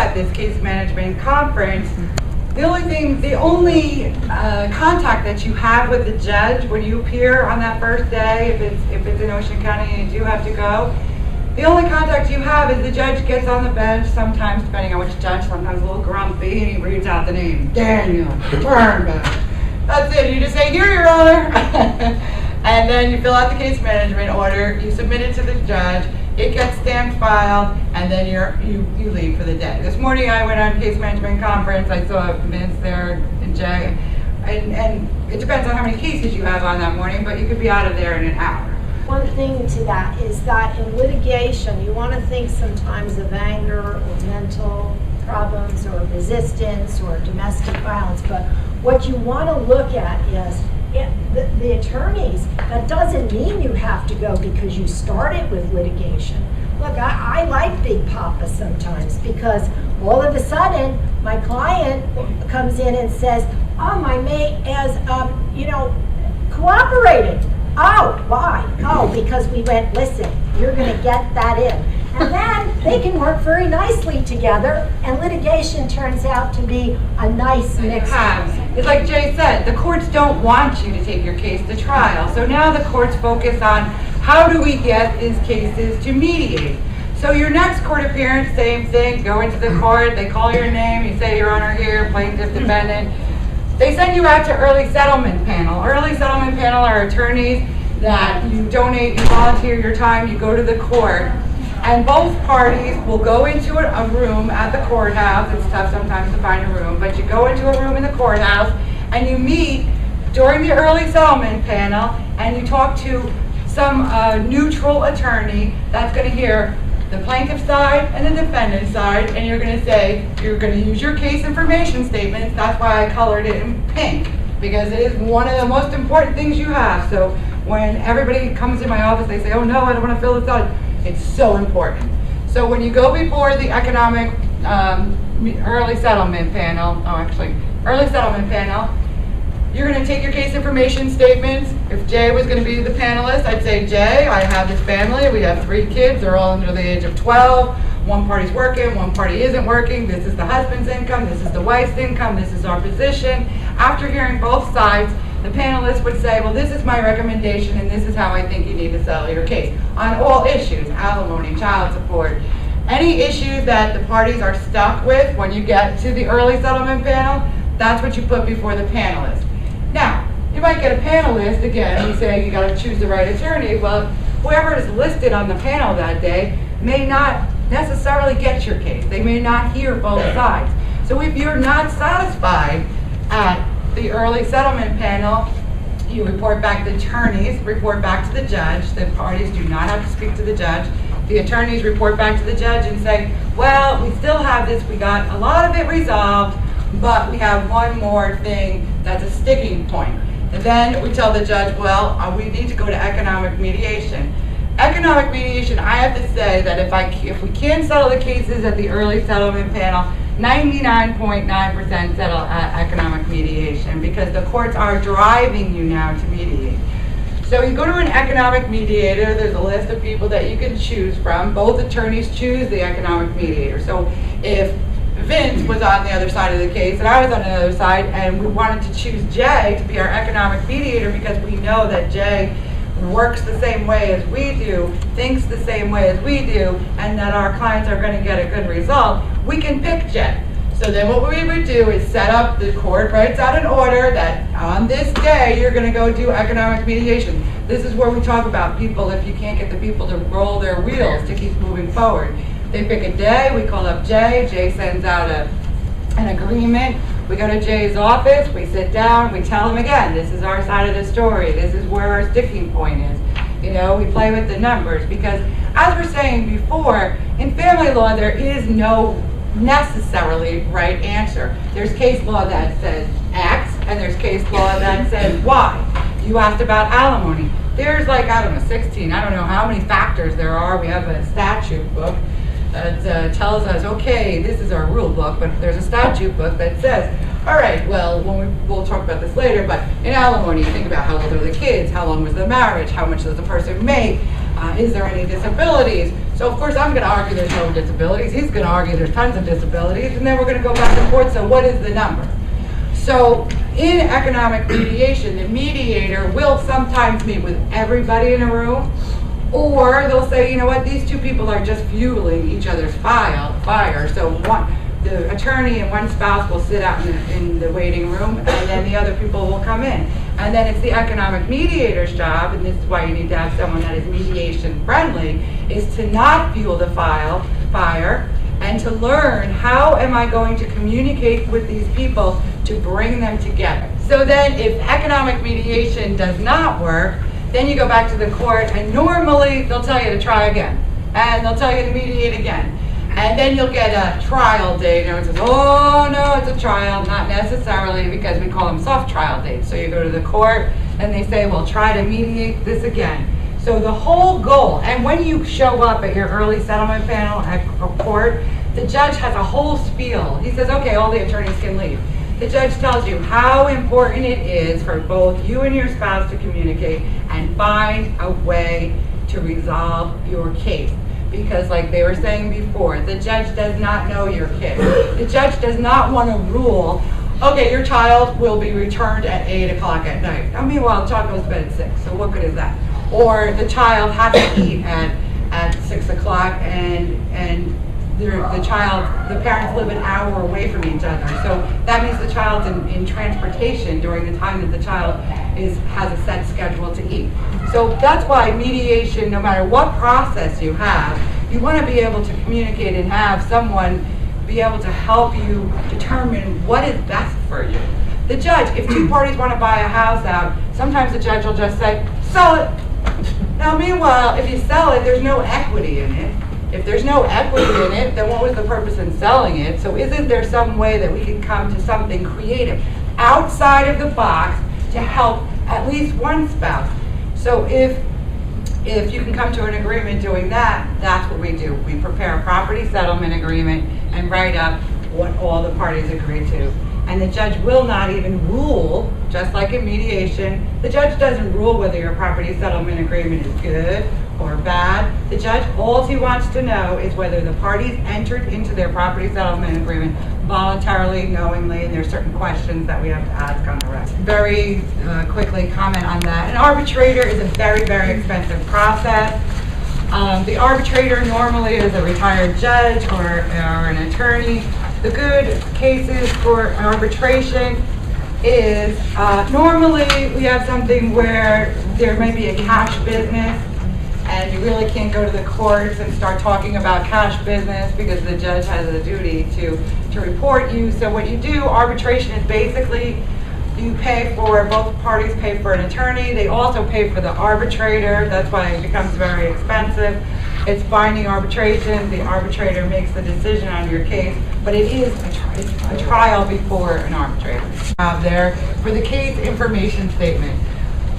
at this case management conference, the only contact that you have with the judge when you appear on that first day, if it's in Ocean County and you do have to go, the only contact you have is the judge gets on the bench, sometimes, depending on which judge, sometimes a little grumpy, and he reads out the name, Daniel Turnbull. That's it. You just say, "Here, Your Honor." And then you fill out the case management order, you submit it to the judge, it gets stamped, filed, and then you leave for the day. This morning I went on case management conference, I saw Vince there and Jay, and it depends on how many cases you have on that morning, but you could be out of there in an hour. One thing to that is that in litigation, you want to think sometimes of anger or mental problems or resistance or domestic violence, but what you want to look at is the attorneys. That doesn't mean you have to go because you started with litigation. Look, I like Big Papa sometimes because all of a sudden my client comes in and says, "Oh, my mate has, cooperated." "Oh, why?" "Oh, because we went, listen, you're going to get that in." And then they can work very nicely together, and litigation turns out to be a nice mix. It's like Jay said, the courts don't want you to take your case to trial. So now the courts focus on how do we get these cases to mediate. So your next court appearance, same thing, go into the court, they call your name, you say, "Your Honor, here, plaintiff, defendant." They send you out to early settlement panel. Early settlement panel are attorneys that you donate, you volunteer your time, you go to the court, and both parties will go into a room at the courthouse. It's tough sometimes to find a room, but you go into a room in the courthouse and you meet during the early settlement panel and you talk to some neutral attorney that's going to hear the plaintiff side and the defendant side, and you're going to say, you're going to use your case information statements. That's why I colored it in pink, because it is one of the most important things you have. So when everybody comes in my office, they say, "Oh no, I don't want to fill this out." It's so important. So when you go before the economic early settlement panel, you're going to take your case information statements. If Jay was going to be the panelist, I'd say, "Jay, I have this family. We have 3 kids. They're all under the age of 12. One party's working, one party isn't working. This is the husband's income. This is the wife's income. This is our position." After hearing both sides, the panelist would say, "Well, this is my recommendation, and this is how I think you need to settle your case on all issues, alimony, child support." Any issues that the parties are stuck with when you get to the early settlement panel, that's what you put before the panelist. Now, you might get a panelist, again, you say you got to choose the right attorney. Well, whoever is listed on the panel that day may not necessarily get your case. They may not hear both sides. So if you're not satisfied at the early settlement panel, you report back, the attorneys report back to the judge. The parties do not have to speak to the judge. The attorneys report back to the judge and say, "Well, we still have this, we got a lot of it resolved, but we have one more thing that's a sticking point." And then we tell the judge, "Well, we need to go to economic mediation." Economic mediation, I have to say that if we can't settle the cases at the early settlement panel, 99.9% settle at economic mediation, because the courts are driving you now to mediate. So you go to an economic mediator, there's a list of people that you can choose from. Both attorneys choose the economic mediator. So if Vince was on the other side of the case and I was on the other side, and we wanted to choose Jay to be our economic mediator because we know that Jay works the same way as we do, thinks the same way as we do, and that our clients are going to get a good result, we can pick Jay. So then what we would do is set up, the court writes out an order that on this day you're going to go do economic mediation. This is where we talk about people, if you can't get the people to roll their wheels to keep moving forward. They pick a day, we call up Jay, Jay sends out an agreement. We go to Jay's office, we sit down, we tell him again, this is our side of the story, this is where our sticking point is. We play with the numbers, because as we're saying before, in family law there is no necessarily right answer. There's case law that says X, and there's case law that says Y. You asked about alimony. There's 16, I don't know how many factors there are. We have a statute book that tells us, okay, this is our rule book, but there's a statute book that says, all right, well, we'll talk about this later, but in alimony, you think about how old are the kids, how long was the marriage, how much does the person make, Is there any disabilities? So of course I'm going to argue there's no disabilities. He's going to argue there's tons of disabilities, and then we're going to go back and forth. So what is the number? So in economic mediation, the mediator will sometimes meet with everybody in a room, or they'll say, you know what, these two people are just fueling each other's fire. So the attorney and one spouse will sit out in the waiting room, and then the other people will come in. And then it's the economic mediator's job, and this is why you need to have someone that is mediation friendly, is to not fuel the fire and to learn how am I going to communicate with these people to bring them together. So then if economic mediation does not work, then you go back to the court, and normally they'll tell you to try again, and they'll tell you to mediate again. And then you'll get a trial date, and everyone says, oh no, it's a trial. Not necessarily, because we call them soft trial dates. So you go to the court, and they say, well, try to mediate this again. So the whole goal, and when you show up at your early settlement panel at court, the judge has a whole spiel. He says, okay, all the attorneys can leave. The judge tells you how important it is for both you and your spouse to communicate and find a way to resolve your case. Because like they were saying before, the judge does not know your kid. The judge does not want to rule, okay, your child will be returned at 8 o'clock at night. Meanwhile, the child goes to bed at 6, so what good is that? Or the child has to eat at 6 o'clock and the parents live an hour away from each other. So that means the child's in transportation during the time that the child has a set schedule to eat. So that's why mediation, no matter what process you have, you want to be able to communicate and have someone be able to help you determine what is best for you. The judge, if two parties want to buy a house out, sometimes the judge will just say, sell it. Now meanwhile, if you sell it, there's no equity in it. If there's no equity in it, then what was the purpose in selling it? So isn't there some way that we can come to something creative outside of the box to help at least one spouse? So if you can come to an agreement doing that, that's what we do. We prepare a property settlement agreement and write up what all the parties agree to. And the judge will not even rule, just like in mediation, the judge doesn't rule whether your property settlement agreement is good or bad. The judge, all he wants to know is whether the parties entered into their property settlement agreement voluntarily, knowingly, and there's certain questions that we have to ask on the rest. Very quickly comment on that. An arbitrator is a very, very expensive process. The arbitrator normally is a retired judge or an attorney. The good cases for arbitration is normally we have something where there may be a cash business, and you really can't go to the courts and start talking about cash business because the judge has a duty to report you. So what you do, arbitration is basically you pay for, both parties pay for an attorney, they also pay for the arbitrator. That's why it becomes very expensive. It's binding arbitration, the arbitrator makes the decision on your case, but it is a trial before an arbitrator. There, for the case information statement,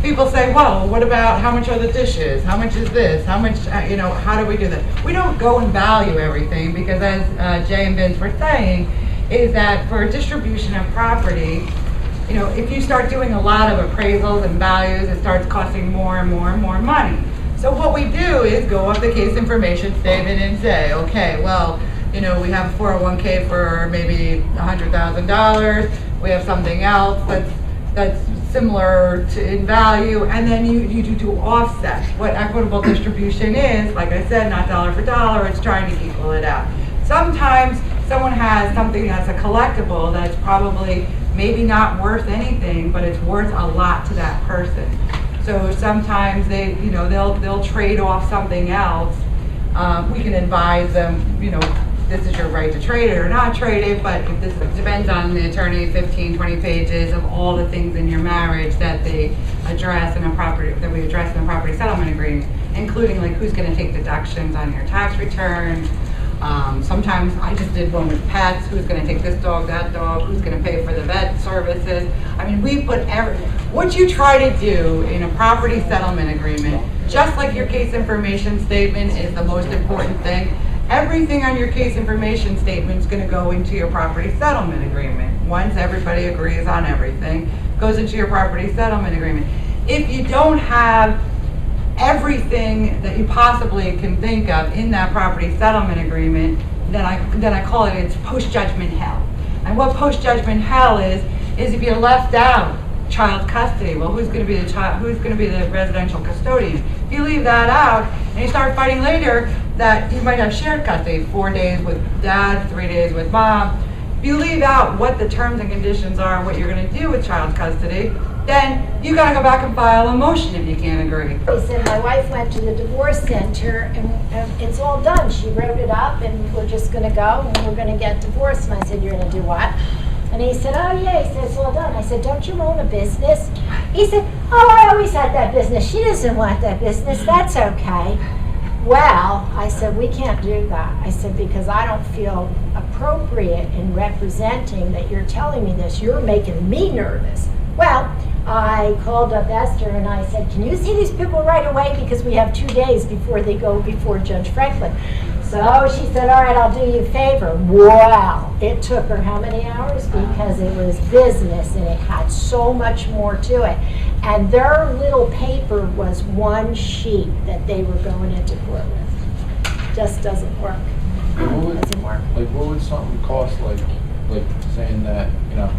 people say, well, what about how much are the dishes? How much is this? How much, how do we do that? We don't go and value everything because as Jay and Vince were saying, is that for distribution of property, if you start doing a lot of appraisals and values, it starts costing more and more and more money. So what we do is go up the case information statement and say, okay, well, we have a 401k for maybe $100,000. We have something else that's similar in value, and then you do offset. What equitable distribution is, like I said, not dollar for dollar, it's trying to equal it out. Sometimes someone has something that's a collectible that's probably maybe not worth anything, but it's worth a lot to that person. So sometimes they'll trade off something else. We can advise them, this is your right to trade it or not trade it, but if this depends on the attorney, 15, 20 pages of all the things in your marriage that they address in a property settlement agreement, including like who's going to take deductions on your tax return. Sometimes I just did one with pets, who's going to take this dog, that dog, who's going to pay for the vet services. We put what you try to do in a property settlement agreement, just like your case information statement is the most important thing. Everything on your case information statement is going to go into your property settlement agreement. Once everybody agrees on everything, goes into your property settlement agreement. If you don't have everything that you possibly can think of in that property settlement agreement, then I call it, it's post-judgment hell. And what post-judgment hell is if you're left out child custody, well, who's going to be the residential custodian? If you leave that out and you start fighting later that you might have shared custody, 4 days with dad, 3 days with mom. If you leave out what the terms and conditions are and what you're going to do with child custody, then you got to go back and file a motion if you can't agree. He said, my wife went to the divorce center and it's all done. She wrote it up and we're just going to go and we're going to get divorced. And I said, you're going to do what? And he said, oh yeah, he said, it's all done. I said, don't you own a business? He said, oh, I always had that business. She doesn't want that business. That's okay. Well, I said, we can't do that. I said, because I don't feel appropriate in representing that you're telling me this. You're making me nervous. Well, I called up Esther and I said, can you see these people right away? Because we have 2 days before they go before Judge Franklin. So she said, all right, I'll do you a favor. Wow, it took her how many hours? Because it was business and it had so much more to it. And their little paper was one sheet that they were going into court with. Just doesn't work. What would, Doesn't work. like, what would something cost, like saying that, you know,